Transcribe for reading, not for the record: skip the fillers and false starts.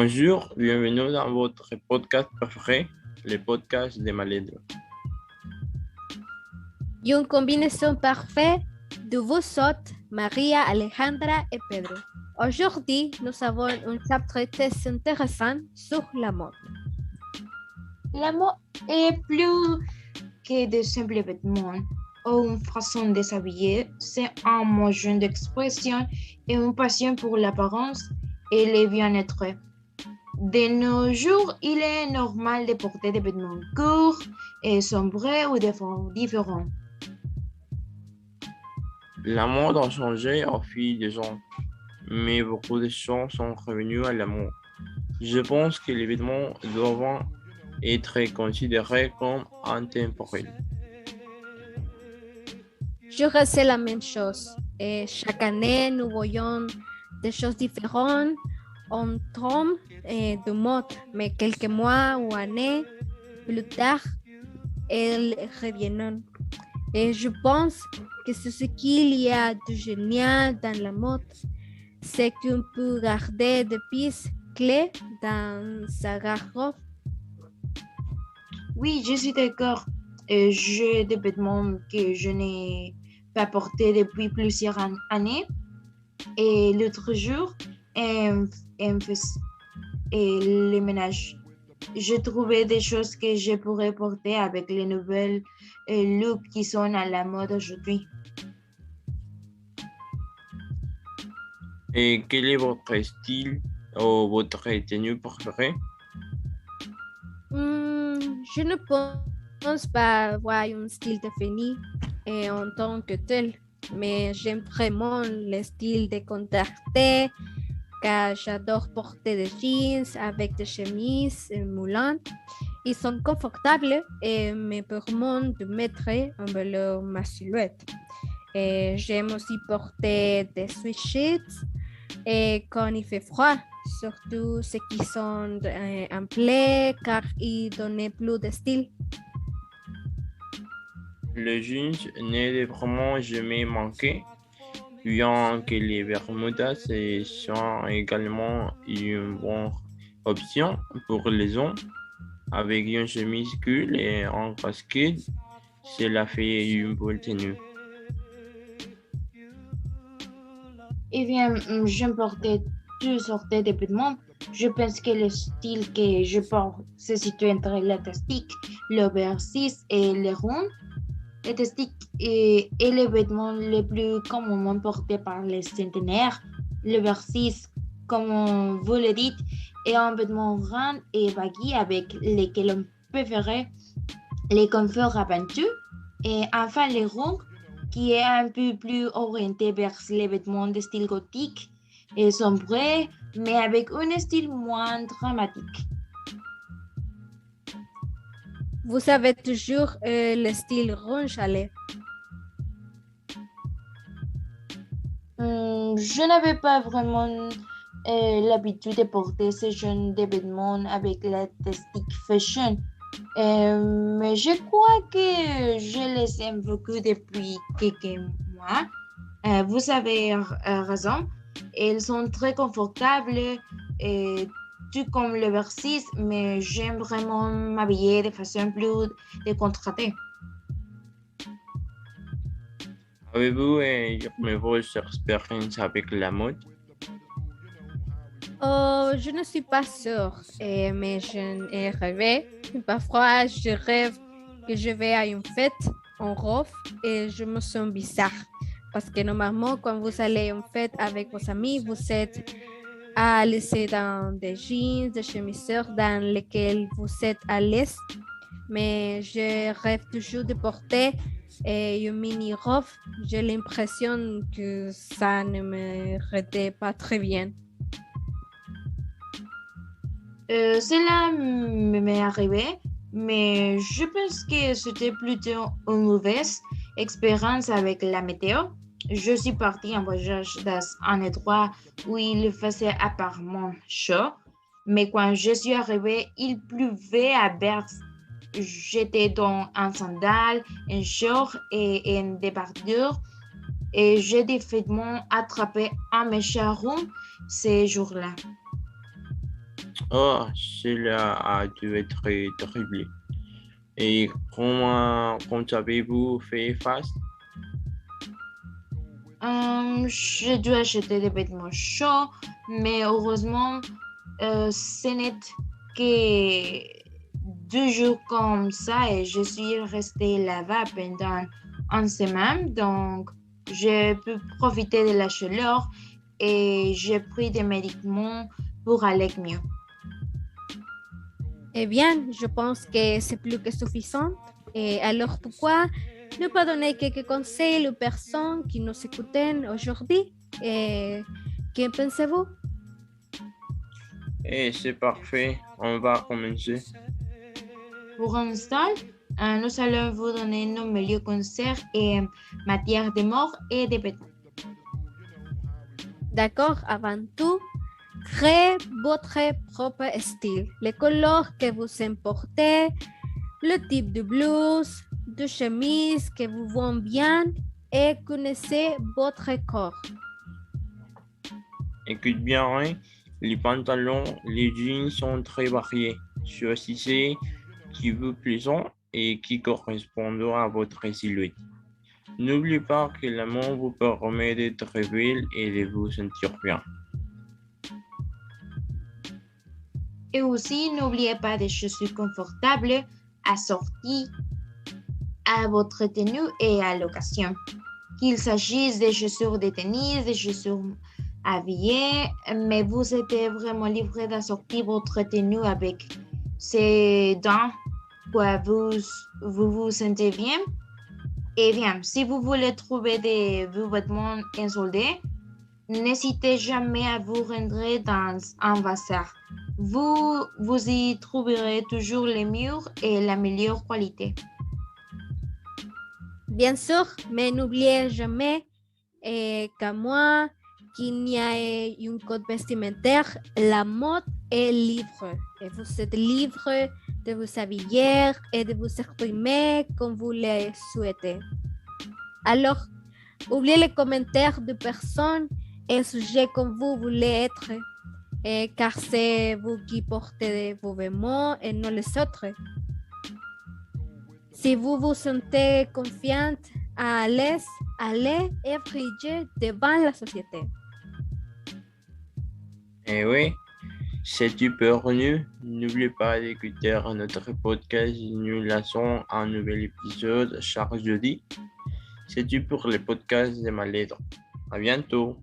Bonjour, bienvenue dans votre podcast préféré, le podcast de Maledro. Une combinaison parfaite de vous autres, Maria, Alejandra et Pedro. Aujourd'hui, nous avons un chapitre très intéressant sur la mode. La mode est plus que de simples vêtements ou une façon de s'habiller, c'est un moyen d'expression et une passion pour l'apparence et le bien-être. De nos jours, il est normal de porter des vêtements courts et sombres ou de formes différentes. La mode a changé au fil des ans, mais beaucoup de gens sont revenus à la mode. Je pense que les vêtements doivent être considérés comme intemporels. Je ressens la même chose. Et chaque année, nous voyons des choses différentes. On tombe de mode, mais quelques mois ou années plus tard, elles reviennent. Et je pense que c'est ce qu'il y a de génial dans la mode, c'est qu'on peut garder des pièces clés dans sa garde-robe. Oui, je suis d'accord. J'ai des vêtements que je n'ai pas portés depuis plusieurs années. Et l'autre jour, les ménages. Je trouvais des choses que je pourrais porter avec les nouvelles looks qui sont à la mode aujourd'hui. Et quel est votre style ou votre tenue préférée? Je ne pense pas avoir un style défini en tant que tel, mais j'aime vraiment le style décontracté, car j'adore porter des jeans avec des chemises moulantes. Ils sont confortables et me permettent de mettre en valeur ma silhouette. Et j'aime aussi porter des sweatshirts et quand il fait froid, surtout ceux qui sont en plaid car ils donnent plus de style. Le jeans n'est vraiment jamais manqué, bien que les bermudas soient également une bonne option pour les hommes. Avec une chemise cool et un casquette, cela fait une bonne tenue. Eh bien, j'aime porter toutes sortes de vêtements. Je pense que le style que je porte se situe entre l'élastique, l'oversize et le rond. L'élastique est le vêtement le plus communément porté par les centenaires. L'oversize, comme vous le dites, est un vêtement rond et baggy avec lequel on peut faire les conforts abattus. Et enfin, le rond, qui est un peu plus orienté vers les vêtements de style gothique et sombre, mais avec un style moins dramatique. Vous avez toujours le style rond chalet. Je n'avais pas vraiment l'habitude de porter ce genre de vêtements avec l'artistique fashion. Mais je crois que je les aime beaucoup depuis quelques mois. Vous avez raison. Elles sont très confortables, tout comme le versis, mais j'aime vraiment m'habiller de façon plus décontractée. Avez-vous une grosse expérience avec la mode? Je ne suis pas sûre, mais je ai rêvé. Parfois, je rêve que je vais à une fête en robe et je me sens bizarre. Parce que normalement, quand vous allez à une fête avec vos amis, vous êtes à l'aise dans des jeans, des chemises dans lesquelles vous êtes à l'aise. Mais je rêve toujours de porter une mini-robe. J'ai l'impression que ça ne me rendait pas très bien. Cela m'est arrivé, mais je pense que c'était plutôt une mauvaise expérience avec la météo. Je suis partie en voyage dans un endroit où il faisait apparemment chaud, mais quand je suis arrivée, il pleuvait à verse. J'étais dans un sandal, un short et une débardure et j'ai définitivement attrapé un méchant rhume ces jours-là. Oh, cela a dû être terrible. Et comment avez-vous fait face? J'ai dû acheter des vêtements chauds, mais heureusement, ce n'est que 2 jours comme ça et je suis restée là-bas pendant une semaine. Donc, j'ai pu profiter de la chaleur et j'ai pris des médicaments pour aller mieux. Eh bien, je pense que c'est plus que suffisant. Et alors, pourquoi ne pas donner quelques conseils aux personnes qui nous écoutent aujourd'hui? Et qu'en pensez-vous? Eh, c'est parfait. On va commencer. Pour l'instant, nous allons vous donner nos meilleurs conseils en matière de mort et de vêtements. D'accord, avant tout, créez votre propre style. Les couleurs que vous importez, le type de blouse, de chemise que vous vont bien et connaissez votre corps. Écoute bien, hein, les pantalons, les jeans sont très variés. Choisissez qui vous plaisent et qui correspondent à votre silhouette. N'oubliez pas que l'amour vous permet d'être belle et de vous sentir bien. Et aussi, n'oubliez pas des chaussures confortables, assorties à votre tenue et à l'occasion. Qu'il s'agisse des chaussures de tennis, des chaussures habillées, mais vous êtes vraiment libre d'assortir votre tenue avec ces dents quoi vous sentez bien. Et bien, si vous voulez trouver des vêtements insoldés, n'hésitez jamais à vous rendre dans un bazar. Vous y trouverez toujours les murs et la meilleure qualité. Bien sûr, mais n'oubliez jamais qu'à moins qu'il n'y ait un code vestimentaire, la mode est libre. Et vous êtes libre de vous habiller et de vous exprimer comme vous le souhaitez. Alors, oubliez les commentaires de personnes et sujets comme vous voulez être, car c'est vous qui portez vos vêtements et non les autres. Si vous vous sentez confiante, à l'aise, allez et brillez devant la société. Et oui, c'est super nu. N'oubliez pas d'écouter notre podcast. Nous lançons un nouvel épisode chaque jeudi. C'est tout pour le podcast de ma lettre. À bientôt.